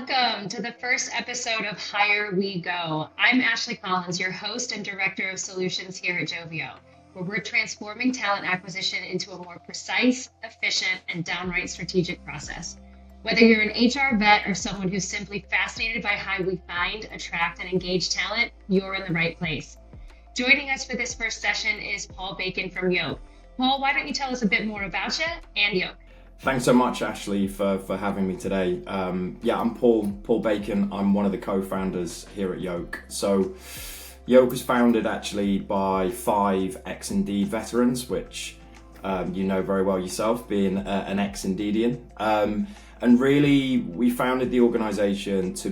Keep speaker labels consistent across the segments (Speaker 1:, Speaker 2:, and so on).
Speaker 1: Welcome to the first episode of Hire We Go. I'm Ashley Collins, your host and Director of Solutions here at Joveo, where we're transforming talent acquisition into a more precise, efficient, and downright strategic process. Whether you're an HR vet or someone who's simply fascinated by how we find, attract, and engage talent, you're in the right place. Joining us for this first session is Paul Bacon from Yoke. Paul, why don't you tell us a bit more about you and Yoke?
Speaker 2: Thanks so much, Ashley, for having me today. I'm Paul Bacon. I'm one of the co-founders here at Yoke. So Yoke was founded actually by 5 ex-Indeed veterans, which you know very well yourself, being an ex-Indeedian. And really, we founded the organization to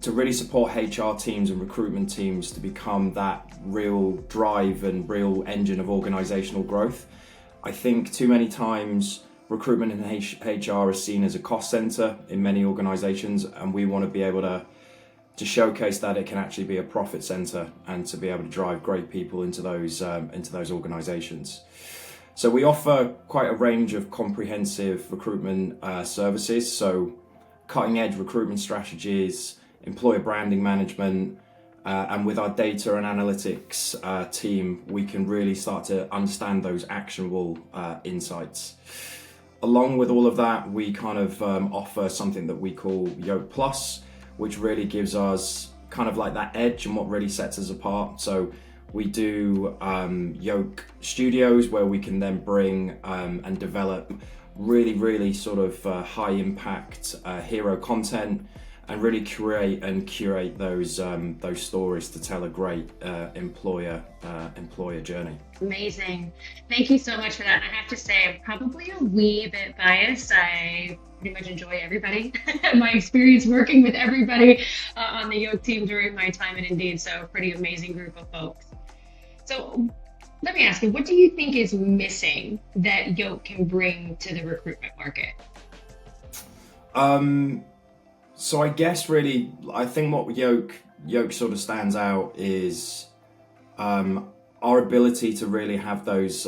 Speaker 2: really support HR teams and recruitment teams to become that real drive and real engine of organizational growth. I think too many times recruitment in HR is seen as a cost center in many organizations, and we want to be able to showcase that it can actually be a profit center and to be able to drive great people into those organizations. So we offer quite a range of comprehensive recruitment services, so cutting edge recruitment strategies, employer branding management, and with our data and analytics team, we can really start to understand those actionable insights. Along with all of that, we kind of offer something that we call Yoke Plus, which really gives us kind of like that edge and what really sets us apart. So we do Yoke Studios, where we can then bring and develop really sort of high impact hero content, and really create and curate those stories to tell a great employer journey.
Speaker 1: Amazing. Thank you so much for that. And I have to say, I'm probably a wee bit biased. I pretty much enjoy everybody. My experience working with everybody on the Yoke team during my time at Indeed. So a pretty amazing group of folks. So let me ask you, what do you think is missing that Yoke can bring to the recruitment market?
Speaker 2: So I guess really, I think what Yoke sort of stands out is our ability to really have those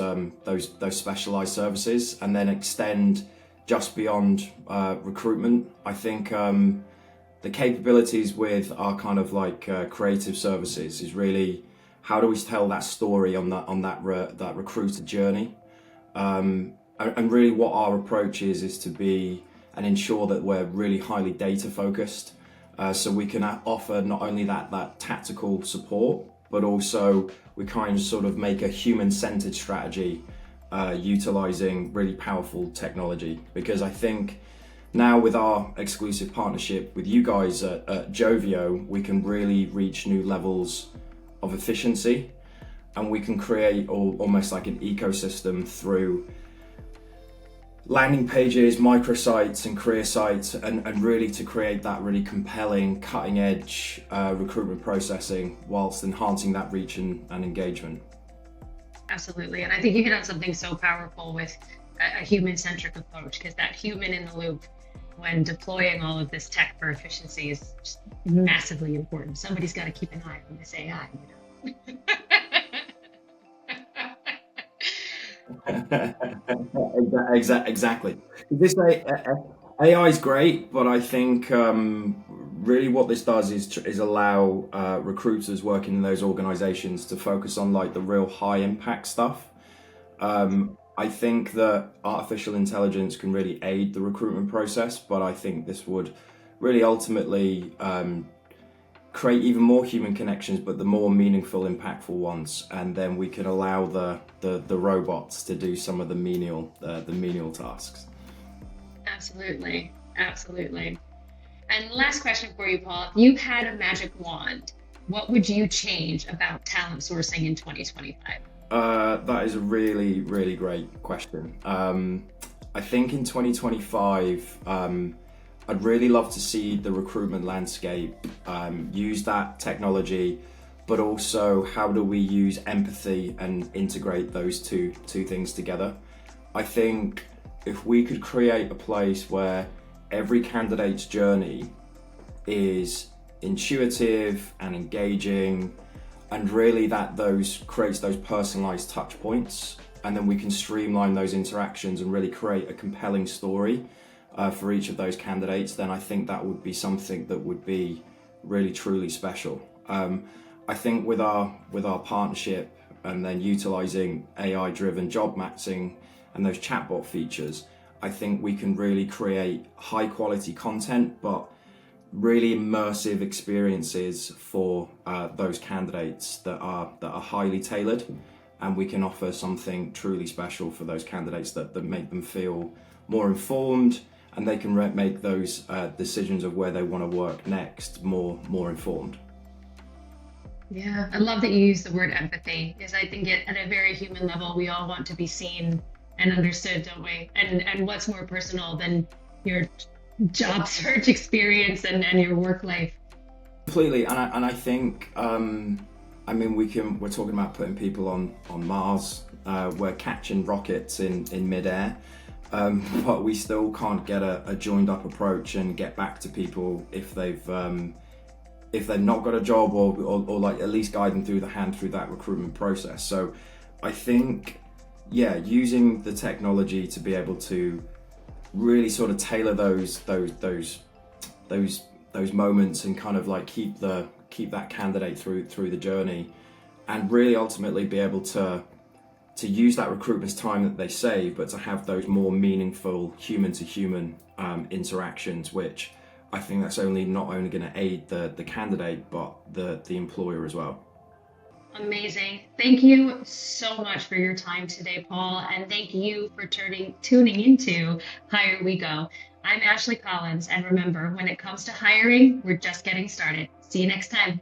Speaker 2: specialized services and then extend just beyond recruitment. I think the capabilities with our kind of like creative services is really how do we tell that story on that recruiter journey, and really what our approach is to be and ensure that we're really highly data focused, so we can offer not only that tactical support, but also we kind of sort of make a human-centered strategy utilizing really powerful technology. Because I think now with our exclusive partnership with you guys at Joveo, we can really reach new levels of efficiency, and we can create almost like an ecosystem through landing pages, microsites and career sites, and really to create that really compelling, cutting edge recruitment processing whilst enhancing that reach and engagement.
Speaker 1: Absolutely. And I think you hit on something so powerful with a human-centric approach, because that human in the loop when deploying all of this tech for efficiency is just massively important. Somebody's got to keep an eye on this AI, you know.
Speaker 2: Exactly. This AI is great, but I think really what this does is allow recruiters working in those organizations to focus on like the real high impact stuff. I think that artificial intelligence can really aid the recruitment process, but I think this would really ultimately create even more human connections, but the more meaningful, impactful ones, and then we can allow the robots to do some of the menial tasks.
Speaker 1: Absolutely. And last question for you, Paul. If you had a magic wand, what would you change about talent sourcing in 2025?
Speaker 2: That is a really great question. I think in 2025, I'd really love to see the recruitment landscape use that technology, but also how do we use empathy and integrate those two things together. I think if we could create a place where every candidate's journey is intuitive and engaging, and really that creates those personalized touch points, and then we can streamline those interactions and really create a compelling story for each of those candidates, then I think that would be something that would be really truly special. I think with our partnership and then utilizing AI-driven job matching and those chatbot features, I think we can really create high quality content, but really immersive experiences for those candidates that are highly tailored, and we can offer something truly special for those candidates that make them feel more informed, and they can make those decisions of where they want to work next more informed.
Speaker 1: Yeah, I love that you use the word empathy, because I think at a very human level, we all want to be seen and understood, don't we? And what's more personal than your job search experience and your work life?
Speaker 2: Completely, and I think I mean we're talking about putting people on Mars, we're catching rockets in midair, but we still can't get a joined up approach and get back to people if they've not got a job, or like at least guide them through that recruitment process. So I think, yeah, using the technology to be able to really sort of tailor those moments and kind of like keep that candidate through the journey, and really ultimately be able to use that recruitment's time that they save, but to have those more meaningful human to human interactions, which I think that's not only going to aid the candidate, but the employer as well.
Speaker 1: Amazing. Thank you so much for your time today, Paul, and thank you for tuning into Hire We Go. I'm Ashley Collins, and remember, when it comes to hiring, we're just getting started. See you next time.